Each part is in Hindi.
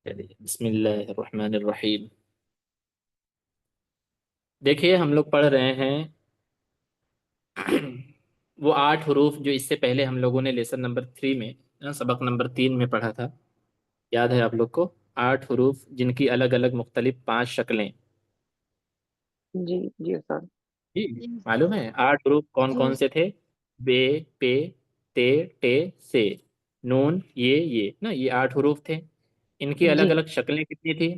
चलिए बिस्मिल्लाहिर्रहमानिर्रहीम। देखिए हम लोग पढ़ रहे हैं वो 8 हरूफ जो इससे पहले हम लोगों ने लेसन नंबर 3 में सबक नंबर 3 में पढ़ा था। याद है आप लोग को? 8 हरूफ जिनकी अलग अलग मुख्तलिफ 5 शक्लें। जी जी सर। जी। मालूम है 8 हरूफ कौन जी कौन से थे? बे, पे, ते, टे, से, नून, ये ना, ये 8 हरूफ थे। इनकी अलग जी अलग शक्लें कितनी थी?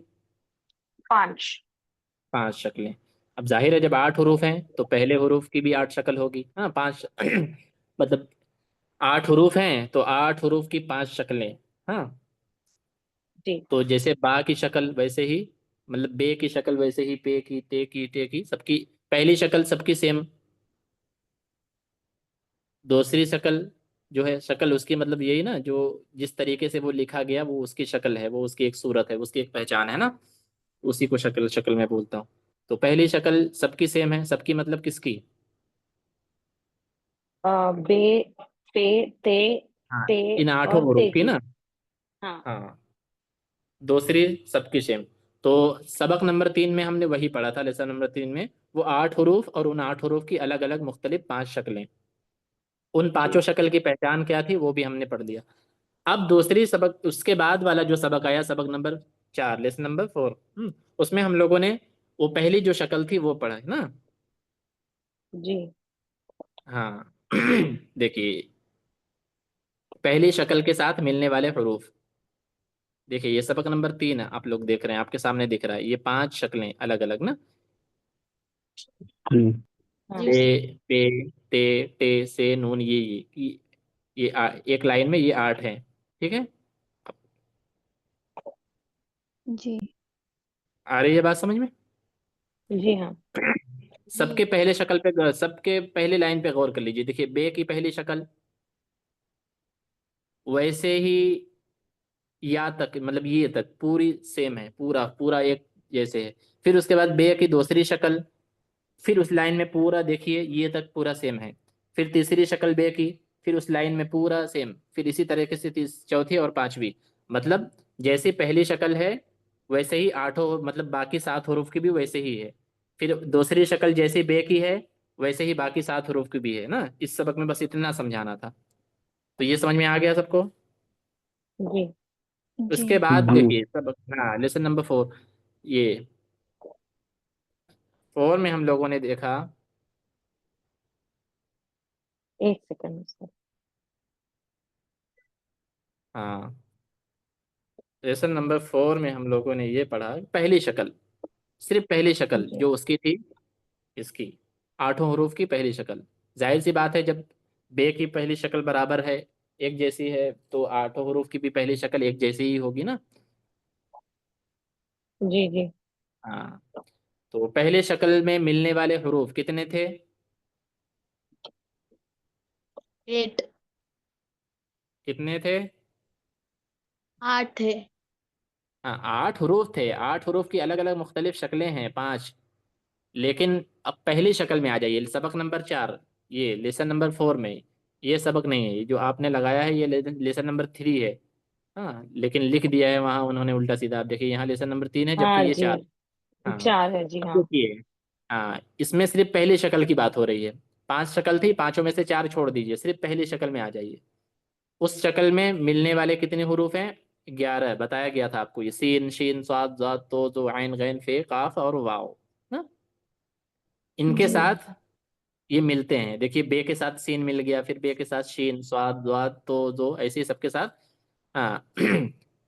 5। 5 शक्लें। अब जाहिर है जब 8 हरूफ हैं तो पहले हरूफ की भी 8 शक्ल होगी। हाँ, पांच मतलब 8 हरूफ हैं तो 8 हरूफ की 5 शक्लें। हाँ। जी तो जैसे बा की शक्ल वैसे ही, मतलब बे की शक्ल वैसे ही, पे की, ते की, टे की, सबकी पहली शक्ल सबकी सेम। दूसरी शक्ल जो है, शक्ल उसकी मतलब यही ना, जो जिस तरीके से वो लिखा गया वो उसकी शक्ल है, वो उसकी एक सूरत है, उसकी एक पहचान है ना। उसी को शक्ल शक्ल मैं बोलता हूँ। तो पहली शक्ल सबकी सेम है, सबकी मतलब किसकी? बे, पे, ते, हाँ, टे इन आठों और हरूफ ते की की। ना। हाँ हाँ। दूसरी सबकी सेम। तो सबक नंबर 3 में हमने वही पढ़ा था, लेसन नंबर 3 में। वो 8 हरूफ और उन 8 हरूफ की अलग अलग मुख्तलिफ 5 शक्लें। उन जी पांचों शक्ल की पहचान क्या थी वो भी हमने पढ़ लिया। अब दूसरी सबक, उसके बाद वाला जो सबक आया, सबक नंबर 4, लेसन नंबर 4। उसमें हम लोगों ने वो पहली जो शक्ल थी वो पढ़ा है ना। जी हाँ। देखिए, पहली शक्ल के साथ मिलने वाले हरूफ। देखिए ये सबक नंबर 3 है, आप लोग देख रहे हैं, आपके सामने दिख रहा है, ये 5 शक्लें अलग अलग ना। जी हाँ जी पे, सर। पे, ते, से, नून, एक लाइन में ये 8 हैं। ठीक है। जी आ रही है बात समझ में? जी हाँ सबके जी पहले शक्ल पे सबके पहले लाइन पे गौर कर लीजिए। देखिए बे की पहली शक्ल वैसे ही, या तक मतलब ये तक पूरी सेम है, पूरा पूरा एक जैसे है। फिर उसके बाद बे की दूसरी शक्ल, फिर उस लाइन में पूरा देखिए ये तक पूरा सेम है। फिर तीसरी शक्ल बे की, फिर उस लाइन में पूरा सेम। फिर इसी तरीके से चौथी और पांचवी। मतलब जैसी पहली शक्ल है वैसे ही आठों, मतलब बाकी 7 हरूफ की भी वैसे ही है। फिर दूसरी शक्ल जैसी बे की है वैसे ही बाकी 7 हरूफ की भी है ना। इस सबक में बस इतना समझाना था। तो ये समझ में आ गया सबको? जी जी उसके बाद हाँ। देखिए सबक, हाँ, लेसन नंबर 4। ये 4 में हम लोगों ने देखा। एक सेकंड सर। हाँ, लेसन नंबर 4 में हम लोगों ने ये पढ़ा, पहली शक्ल, सिर्फ पहली शक्ल जी जो उसकी थी, इसकी 8 हरूफ की पहली शक्ल। जाहिर सी बात है जब बे की पहली शक्ल बराबर है, एक जैसी है, तो 8 हरूफ की भी पहली शक्ल एक जैसी ही होगी ना। जी जी हाँ। तो पहले शक्ल में मिलने वाले हरूफ कितने थे? 8। कितने थे? 8 है। हाँ, 8 हरूफ थे। 8 हरूफ की अलग अलग मुख्तलिफ शक्लें हैं, 5। लेकिन अब पहली शक्ल में आ जाइए, सबक नंबर 4, ये लेसन नंबर 4 में। ये सबक नहीं है, ये जो आपने लगाया है ये लेसन नंबर 3 है। हाँ, लेकिन लिख दिया है वहाँ उन्होंने उल्टा सीधा। आप देखिए यहाँ लेसन नंबर 3 है जबकि हाँ ये जी। 4। हाँ। 4 है जी अब हाँ। देखिए, हाँ, इसमें सिर्फ पहली शक्ल की बात हो रही है। 5 शक्ल थी, पांचों में से 4 छोड़ दीजिए, सिर्फ पहली शक्ल में आ जाइए। उस शक्ल में मिलने वाले कितने हरूफ हैं? 11 बताया गया था आपको, ये सीन, शीन, स्वाद, ज़ाद, तो, जो, आइन, गैन, फे, काफ और वाव ना। इनके जी साथ ये मिलते हैं। देखिए बे के साथ सीन मिल गया, फिर बे के साथ शीन, स्वाद, द्वाद, तो, जो, ऐसे ही सबके साथ। हाँ।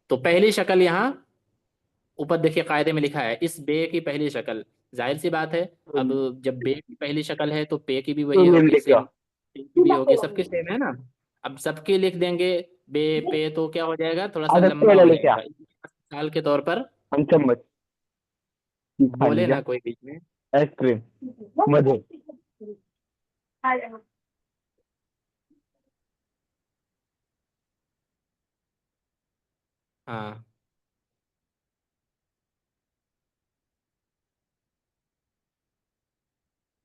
तो पहली शक्ल यहाँ ऊपर देखिए कायदे में लिखा है, इस बे की पहली शक्ल। जाहिर सी बात है, अब जब बे की पहली शक्ल है तो पे की भी वही होगी सेम, सी की भी होगी, सबकी सेम है ना। अब सबकी लिख देंगे बे पे, तो क्या हो जाएगा, थोड़ा सा ಅದಕ್ಕೆ लंबा हो ಹೇಳಲಿಕ್ಕೆ जाएगा। मिसाल के तौर पर, चम्मच बोले खाने ना कोई बीच में। आइसक्रीम मधु हाँ।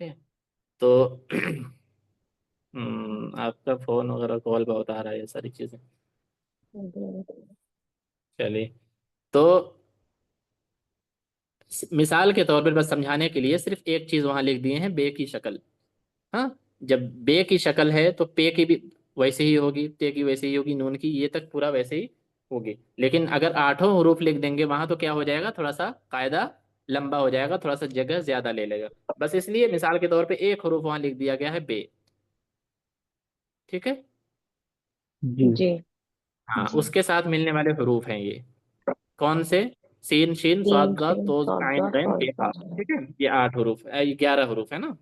ठीक है। तो आपका फोन वगैरह कॉल बहुत आ रहा है, ये सारी चीजें। चलिए। तो मिसाल के तौर पर बस समझाने के लिए सिर्फ एक चीज वहां लिख दिए हैं, बे की शक्ल। हाँ, जब बे की शक्ल है तो पे की भी वैसे ही होगी, ते की वैसे ही होगी, नून की ये तक पूरा वैसे ही होगी। लेकिन अगर आठों हरूफ लिख देंगे वहां तो क्या हो जाएगा, थोड़ा सा कायदा लंबा हो जाएगा, थोड़ा सा जगह ज्यादा ले लेगा। बस इसलिए मिसाल के तौर पे एक हरूफ वहां लिख दिया गया है, बे। ठीक है। जी। जी। हाँ, जी। उसके साथ मिलने वाले हरूफ हैं ये। कौन से? सीन शीन तीन स्वाद दाद शीन तोज सौदा आइन गैन और बेहा। ठीक है, ये 8 हरूफ, ये 11 हरूफ है ना।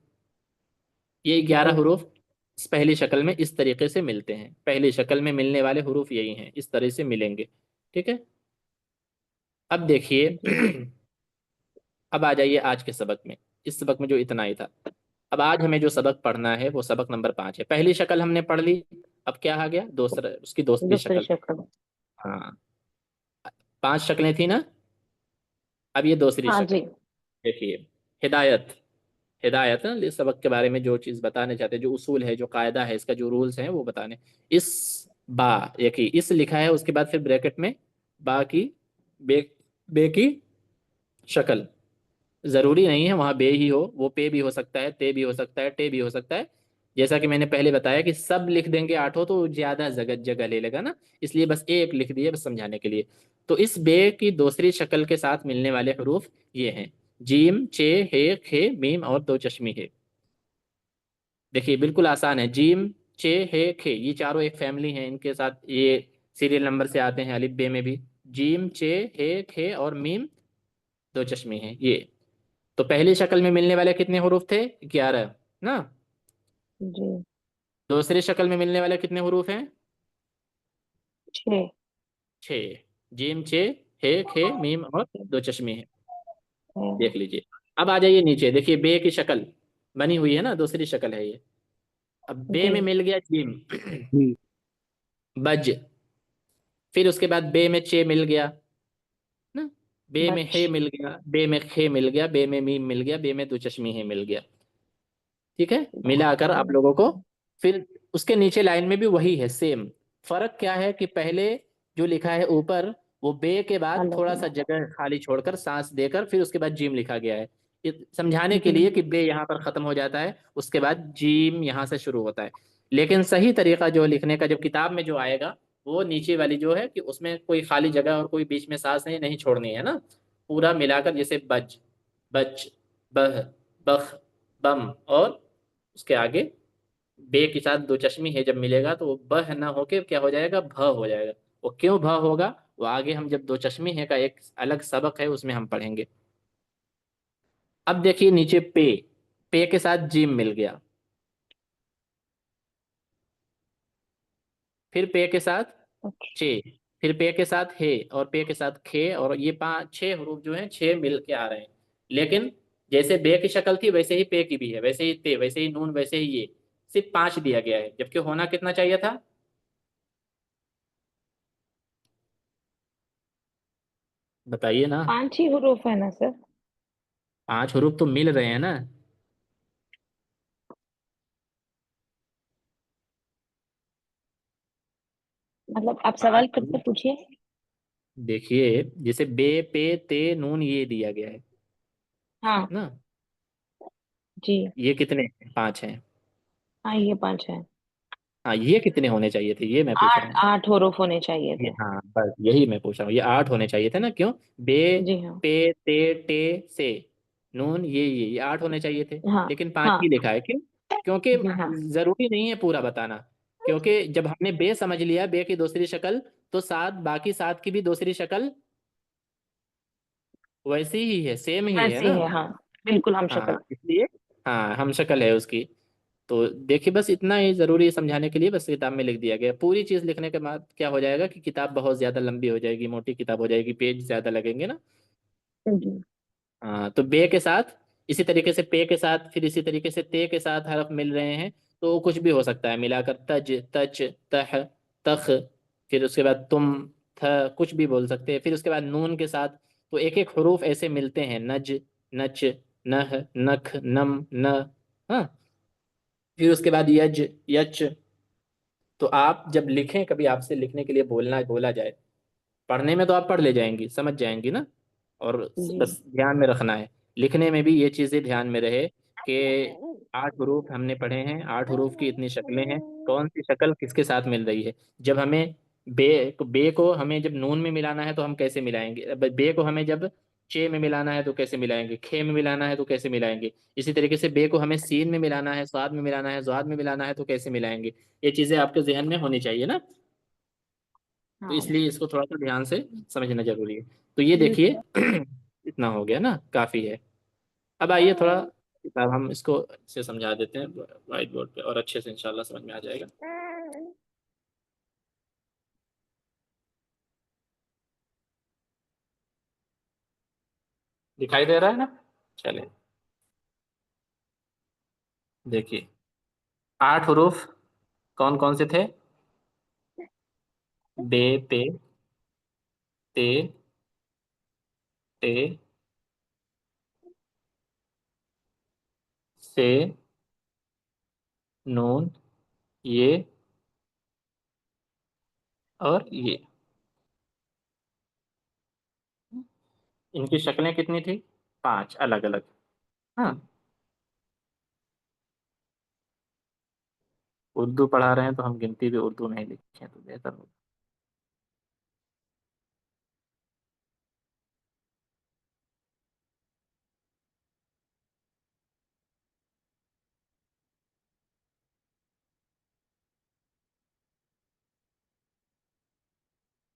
ये जी 11 हरूफ इस पहली शक्ल में इस तरीके से मिलते हैं, पहली शक्ल में मिलने वाले हरूफ यही हैं, इस तरह से मिलेंगे। ठीक है। अब देखिए जी अब आ जाइए आज के सबक में। इस सबक में जो इतना ही था। अब आज हमें जो सबक पढ़ना है वो सबक नंबर 5 है। पहली शक्ल हमने पढ़ ली। अब क्या आ गया, दूसरा, उसकी दूसरी दूसरी शक्ल। शक्ल। हाँ, 5 शक्लें थी ना, अब ये दूसरी हाँ शक्ल। जी। देखिए, हिदायत। हिदायत ना, इस सबक के बारे में जो चीज़ बताने चाहते हैं, जो उसूल है, जो कायदा है, इसका जो रूल्स हैं वो बताने। इस बा, एक ही इस लिखा है, उसके बाद फिर ब्रैकेट में बा की बे, बे की शक्ल। जरूरी नहीं है वहां बे ही हो, वो पे भी हो सकता है, ते भी हो सकता है, टे भी हो सकता है। जैसा कि मैंने पहले बताया कि सब लिख देंगे आठों तो ज्यादा जगह जगह ले लेगा ना, इसलिए बस एक लिख दिए बस समझाने के लिए। तो इस बे की दूसरी शक्ल के साथ मिलने वाले हरूफ ये हैं, जीम चे हे खे मीम और दो चश्मी है। देखिए बिल्कुल आसान है, जीम चे हे खे ये चारों एक फैमिली हैं, इनके साथ ये सीरियल नंबर से आते हैं अलिफ बे में भी। जीम चे हे खे और मीम दो चश्मे हैं ये। तो पहली शक्ल में मिलने वाले कितने हरूफ थे, 11 ना। जी। दूसरी शक्ल में मिलने वाले कितने हरूफ हैं, 6। 6। जीम चे हे खे मीम और दो चश्मे हैं। देख लीजिए। अब आ जाइए नीचे, देखिए बे की शक्ल बनी हुई है ना, दूसरी शक्ल है ये। अब बे जी में मिल गया जीम, जी। बज। फिर उसके बाद बे में चे मिल गया ना, बे में बच। हे मिल गया, बे में खे मिल गया, बे में मीम मिल गया, बे में दो चश्मे हे मिल गया। ठीक है, मिलाकर आप लोगों को। फिर उसके नीचे लाइन में भी वही है, सेम। फर्क क्या है कि पहले जो लिखा है ऊपर, वो बे के बाद अलग थोड़ा सा अलग। जगह खाली छोड़कर सांस देकर फिर उसके बाद जीम लिखा गया है, ये समझाने के जी लिए कि बे यहाँ पर खत्म हो जाता है, उसके बाद जीम यहाँ से शुरू होता है। लेकिन सही तरीका जो लिखने का जब किताब में जो आएगा, वो नीचे वाली जो है कि उसमें कोई खाली जगह और कोई बीच में सांस नहीं नहीं छोड़नी है ना, पूरा मिलाकर, जैसे बज, बच, बह, बख, बम, और उसके आगे बे के साथ दो चश्मी है जब मिलेगा तो वो बह ना होके क्या हो जाएगा, भ हो जाएगा। वो क्यों भ होगा, वो आगे हम जब दो चश्मी है का एक अलग सबक है उसमें हम पढ़ेंगे। अब देखिए नीचे पे के साथ जीम मिल गया, फिर पे के साथ अच्छा। चे, फिर पे के साथ हे, और पे के साथ खे, और ये 5 6 हरूफ जो हैं 6 मिल के आ रहे हैं। लेकिन जैसे बे की शक्ल थी वैसे ही पे की भी है, वैसे ही ते, वैसे ही नून, वैसे ही ये, सिर्फ 5 दिया गया है, जबकि होना कितना चाहिए था, बताइए ना। 5 ही हरूफ है ना सर? 5 हरूफ तो मिल रहे हैं ना। मतलब आप पांच सवाल फिर से हरूफ पूछिए। देखिए, जैसे बे पे ते नून ये दिया गया है हाँ ना, जी। ये कितने हैं? 5 हैं। हाँ ये 5 है। हाँ, ये कितने होने चाहिए थे, ये मैं पूछ रहा 8 हूँ। 8 हरूफ होने चाहिए ये थे। हाँ, बस यही मैं पूछ रहा हूँ, ये 8 होने चाहिए थे ना, क्यों? बे जी हाँ। पे ते टे से नून ये 8 होने चाहिए थे। हाँ लेकिन 5 हाँ ही लिखा है, क्यों? क्योंकि जी हाँ। जरूरी नहीं है पूरा बताना, क्योंकि जब हमने बे समझ लिया, बे की दूसरी शक्ल, तो सात, बाकी 7 की भी दूसरी शक्ल वैसी ही है, सेम ही है वैसे ना। है हाँ। बिल्कुल हम हाँ शक्ल। इसलिए, हाँ हम शक्ल है उसकी। तो देखिए बस इतना ही जरूरी है समझाने के लिए, बस किताब में लिख दिया गया। पूरी चीज लिखने के बाद क्या हो जाएगा कि किताब बहुत ज्यादा लंबी हो जाएगी, मोटी किताब हो जाएगी, पेज ज्यादा लगेंगे ना। जी हाँ, तो बे के साथ इसी तरीके से पे के साथ, फिर इसी तरीके से ते के साथ हरफ मिल रहे हैं, तो कुछ भी हो सकता है मिलाकर, तज, तच, तह, तख, फिर उसके बाद तुम, थ, कुछ भी बोल सकते हैं। फिर उसके बाद नून के साथ तो एक एक हरूफ ऐसे मिलते हैं, नज, नच, नह, नख, नम, न। हाँ, फिर उसके बाद यज, यच। तो आप जब लिखें, कभी आपसे लिखने के लिए बोलना बोला जाए, पढ़ने में तो आप पढ़ ले जाएंगी, समझ जाएंगी ना। और जी। बस ध्यान में रखना है, लिखने में भी ये चीज़ें ध्यान में रहे कि 8 हरूफ हमने पढ़े हैं, 8 हरूफ की इतनी शक्लें हैं, कौन सी शक्ल किसके साथ मिल रही है। जब हमें बे को हमें जब नून में मिलाना है तो हम कैसे मिलाएंगे, अब बे को हमें जब चे में मिलाना है तो कैसे मिलाएंगे, खे में मिलाना है तो कैसे मिलाएंगे। इसी तरीके से बे को हमें सीन में मिलाना है, स्वाद में मिलाना है, स्वाद में मिलाना है तो कैसे मिलाएंगे। ये चीज़ें आपके जहन में होनी चाहिए ना। तो हाँ इसलिए इसको थोड़ा सा ध्यान से समझना जरूरी है। तो ये देखिए इतना हो गया ना, काफी है। अब आइए थोड़ा किताब हम इसको से समझा देते हैं व्हाइट बोर्ड पे, और अच्छे से इंशाल्लाह समझ में आ जाएगा। दिखाई दे रहा है ना। चलिए देखिए, 8 हरूफ कौन कौन से थे। बे, पे, ते, टे, से, नून, ये और ये। इनकी शक्लें कितनी थी, 5 अलग अलग। हाँ, उर्दू पढ़ा रहे हैं तो हम गिनती भी उर्दू में ही लिखें तो बेहतर होगा।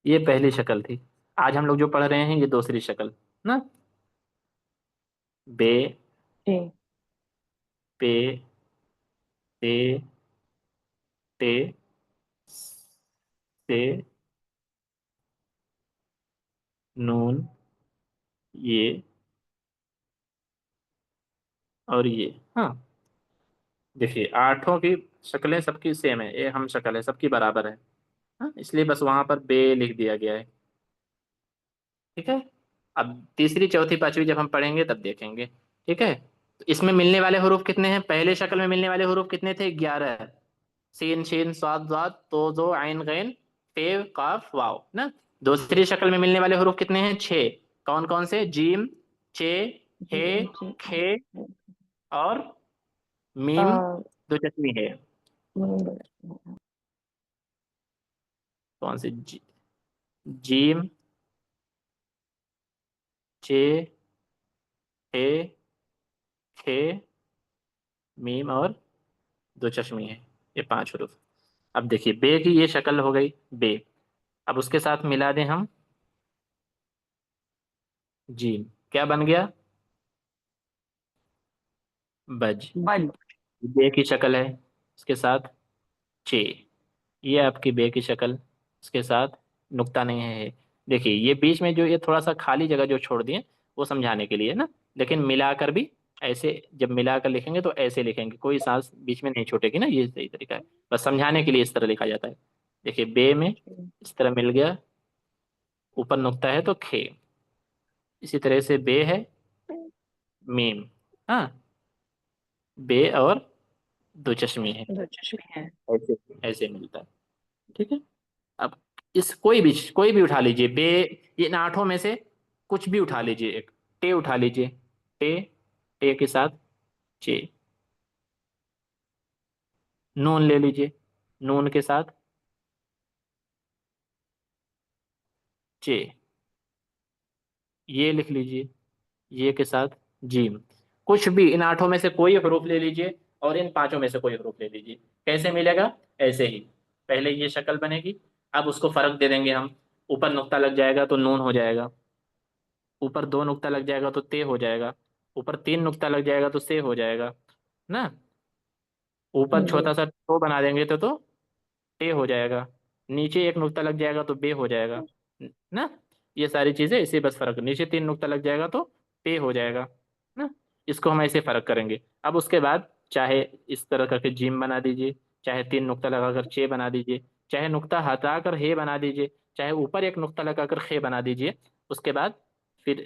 ये पहली शक्ल थी, आज हम लोग जो पढ़ रहे हैं ये दूसरी शक्ल ना। बे, जी। पे, ते, टे, से, नून, ये और ये। हाँ, देखिए 8 की शक्लें सबकी सेम है, ये हम शक्ल है सबकी बराबर है। हाँ, इसलिए बस वहां पर बे लिख दिया गया है। ठीक है। अब तीसरी चौथी पांचवी जब हम पढ़ेंगे तब देखेंगे। ठीक है। तो इसमें मिलने वाले हरूफ कितने हैं, पहले शक्ल में मिलने वाले हरूफ कितने थे, 11। सीन शीन स्वाद स्वाद तो जो आइन गैन पे काफ वाव ना। दूसरी शक्ल में मिलने वाले हरूफ कितने हैं, 6। कौन कौन से, जीम, चे, जी। हे, जी। खे और आ, मीम, दो चश्मी है। कौन से जीम, चे, हे, खे, मीम और दो चश्मी है। ये 5 हरूफ। अब देखिए बे की ये शक्ल हो गई, बे। अब उसके साथ मिला दें हम जीम, क्या बन गया, बज। बद। बे की शक्ल है, उसके साथ चे। ये आपकी बे की शक्ल, उसके साथ नुक्ता नहीं है। देखिए ये बीच में जो ये थोड़ा सा खाली जगह जो छोड़ दिए वो समझाने के लिए ना, लेकिन मिलाकर भी ऐसे जब मिलाकर लिखेंगे तो ऐसे लिखेंगे, कोई सांस बीच में नहीं छूटेगी ना, ये सही तरीका है। बस समझाने के लिए इस तरह लिखा जाता है। देखिए बे में इस तरह मिल गया, ऊपर नुक्ता है तो खे। इसी तरह से बे है, मीम। हाँ, बे और दो चश्मी है। दो चश्मे हैं। ऐसे ऐसे मिलता है। ठीक है। अब इस कोई भी उठा लीजिए बे, ये इन 8 में से कुछ भी उठा लीजिए, एक टे उठा लीजिए, टे, टे के साथ चे। नून ले लीजिए, नून के साथ चे। ये लिख लीजिए, ये के साथ जीम। कुछ भी इन 8 में से कोई हरूफ ले लीजिए और इन 5 में से कोई हरूफ ले लीजिए। कैसे मिलेगा, ऐसे ही पहले ये शक्ल बनेगी। अब उसको फर्क दे देंगे हम, ऊपर नुक्ता लग जाएगा तो नून हो जाएगा, ऊपर 2 नुक्ता लग जाएगा तो ते हो जाएगा, ऊपर 3 नुक्ता लग जाएगा तो से हो जाएगा ना। ऊपर जी। छोटा सा टो बना देंगे तो टे हो जाएगा, नीचे एक नुक्ता लग जाएगा तो बे हो जाएगा ना। ये सारी चीजें इसे बस फर्क, नीचे 3 नुक्ता लग जाएगा तो पे हो जाएगा ना। इसको हम ऐसे फर्क करेंगे। अब उसके बाद चाहे इस तरह करके जिम बना दीजिए, चाहे 3 नुक्ता लगाकर चे बना दीजिए, चाहे नुक्ता हटाकर हे बना दीजिए, चाहे ऊपर एक नुक्ता लगाकर खे बना दीजिए। उसके बाद फिर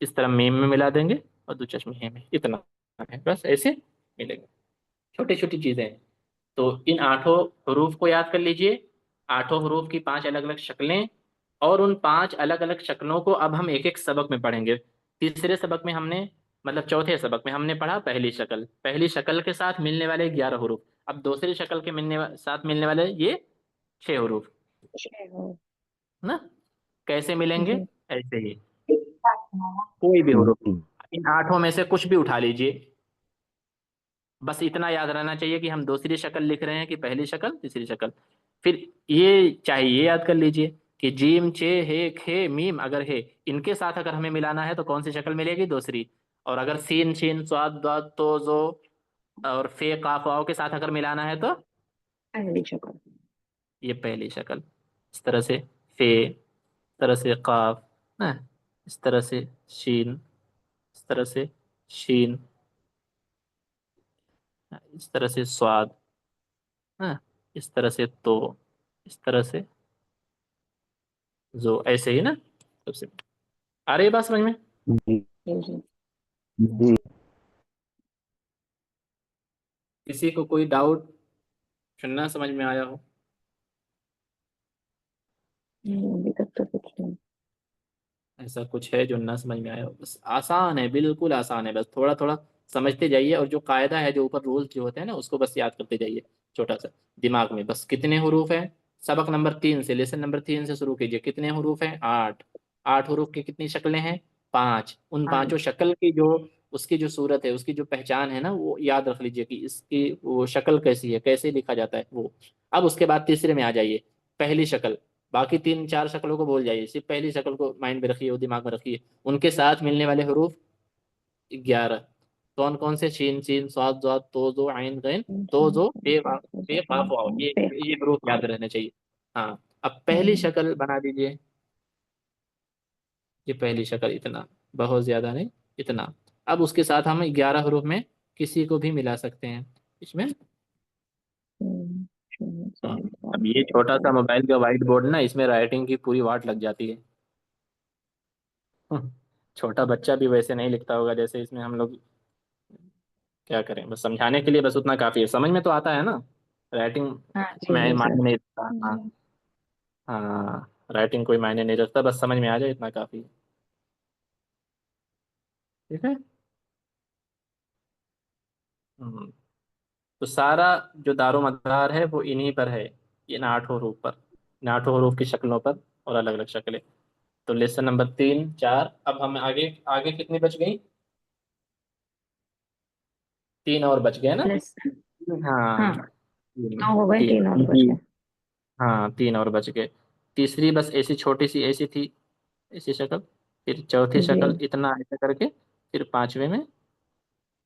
इस तरह मीम में मिला देंगे और दो चश्मे हे में, इतना है, बस ऐसे मिलेगा। छोटी छोटी चीजें हैं। तो इन 8 हरूफ को याद कर लीजिए, 8 हरूफ की 5 अलग अलग शक्लें, और उन 5 अलग अलग शक्लों को अब हम एक एक सबक में पढ़ेंगे। तीसरे सबक में हमने, मतलब चौथे सबक में हमने पढ़ा पहली शक्ल, पहली शक्ल के साथ मिलने वाले 11 हरूफ। अब दूसरी शक्ल के साथ मिलने वाले ये 6 हरूफ छह। ना। कैसे मिलेंगे? जी। ऐसे ही, कोई भी हरूफ, जी इन आठों में से कुछ भी उठा लीजिए। बस इतना याद रहना चाहिए कि हम दूसरी शक्ल लिख रहे हैं कि पहली शक्ल, तीसरी शक्ल। फिर ये चाहिए, याद कर लीजिए कि जीम, चे, हे, खे, मीम अगर है, इनके साथ अगर हमें मिलाना है तो कौन सी शक्ल मिलेगी? दूसरी। और अगर सीन, शीन, स्वाद, दाद, तो, जो और फे, काफ, वाव के साथ अगर मिलाना है तो पहली शक्ल। ये पहली शक्ल। इस तरह से फे, इस तरह से काफ, ना, इस तरह से शीन, इस तरह से शीन, इस तरह से स्वाद, हाँ, इस तरह से तो, इस तरह से जो, ऐसे ही ना। सबसे आ रही है बात समझ में? जी जी जी। जी। किसी को कोई डाउट, सुनना समझ में आया हो? अभी तक तो कुछ नहीं। ऐसा कुछ है जो ना समझ में आया हो? बस आसान है, बिल्कुल आसान है, बस थोड़ा थोड़ा समझते जाइए, और जो कायदा है, जो ऊपर रूल्स जो होते हैं ना, उसको बस याद करते जाइए छोटा सा दिमाग में। बस कितने हरूफ हैं? सबक नंबर 3 से, लेसन नंबर 3 से शुरू कीजिए। कितने हरूफ हैं? 8। 8 हरूफ की कितनी शक्लें हैं? 5। उन पांचों पाँच। शक्ल की जो, उसकी जो सूरत है, उसकी जो पहचान है ना, वो याद रख लीजिए कि इसकी वो शक्ल कैसी है, कैसे लिखा जाता है वो। अब उसके बाद तीसरे में आ जाइए, पहली शक्ल। बाकी 3 4 शक्लों को भूल जाइए, सिर्फ पहली शक्ल को माइंड में रखिए, वो दिमाग में रखिए। उनके साथ मिलने वाले हरूफ 11। कौन कौन से? शीन, शीन, स्वाद, स्वाद, तो, जो, आइन, गैन, तो, जो, पे, काफ, वाव, ये हरूफ याद रहने चाहिए। हाँ, अब पहली शक्ल बना दीजिए। ये पहली शक्ल, इतना, बहुत ज्यादा नहीं, इतना। अब उसके साथ हम 11 हरूफ में किसी को भी मिला सकते हैं इसमें। हाँ, अब ये छोटा सा मोबाइल का वाइट बोर्ड ना, इसमें राइटिंग की पूरी वाट लग जाती है। छोटा बच्चा भी वैसे नहीं लिखता होगा जैसे इसमें हम लोग। क्या करें, बस समझाने के लिए बस उतना काफी है, समझ में तो आता है ना। राइटिंग हाँ जी में जी सर। मायने नहीं रखता। हाँ। जी। हाँ, राइटिंग कोई मायने नहीं रखता, बस समझ में आ जाए इतना काफी है। ठीक है। हम्म, तो सारा जो दारोमदार है वो इन्हीं पर है, इन 8 हरूफ पर, इन 8 हरूफ की शक्लों पर, और अलग अलग शक्लें। तो लेसन नंबर 3 4, अब हम आगे, आगे कितनी बच गई? 3 और बच गए ना। प्लस। हाँ, हाँ। नौ हो गए, तीन। 3 और बचे। हाँ, 3 और बच गए। तीसरी बस ऐसी छोटी सी ऐसी थी, ऐसी शक्ल। फिर चौथी जी। शक्ल इतना ऐसा करके, फिर पांचवे में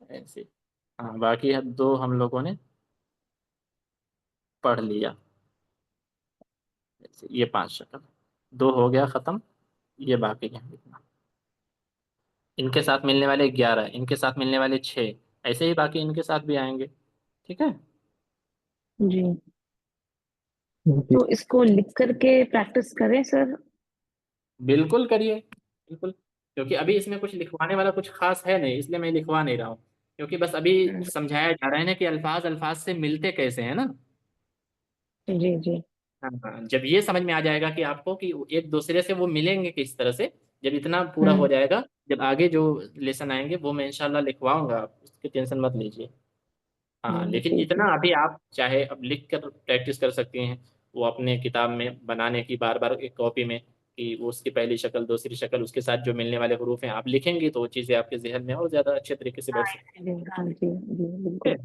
ऐसे। हाँ, बाकी है 2 हम लोगों ने पढ़ लिया। ऐसे ये 5 शक्ल, 2 हो गया खत्म। ये बाकी है इतना। इनके साथ मिलने वाले 11, इनके साथ मिलने वाले 6, ऐसे ही बाकी इनके साथ भी आएंगे। ठीक है। जी। जी तो इसको लिख करके प्रैक्टिस करें सर। बिल्कुल करिए, बिल्कुल। क्योंकि अभी इसमें कुछ लिखवाने वाला कुछ खास है नहीं, इसलिए मैं लिखवा नहीं रहा हूँ। क्योंकि बस अभी समझाया जा रहा है ना कि अल्फाज अल्फाज से मिलते कैसे हैं ना। जी जी। हाँ हाँ, जब ये समझ में आ जाएगा कि आपको कि एक दूसरे से वो मिलेंगे किस तरह से, जब इतना पूरा हो हम्म। जाएगा, जब आगे जो लेसन आएंगे वो मैं इंशाल्लाह लिखवाऊंगा, आप उसकी टेंशन मत लीजिए। हाँ, लेकिन जी इतना जी। अभी आप चाहे अब लिख कर प्रैक्टिस कर सकती हैं, वो अपने किताब में बनाने की, बार बार एक कॉपी में, कि वो उसकी पहली शक्ल, दूसरी शक्ल, उसके साथ जो मिलने वाले हरूफ हैं आप लिखेंगी, तो वो चीज़ें आपके जहन में और ज़्यादा अच्छे तरीके से हाँ बैठ सकती इसीलिए, हाँ जी जी है। बिल्कुल।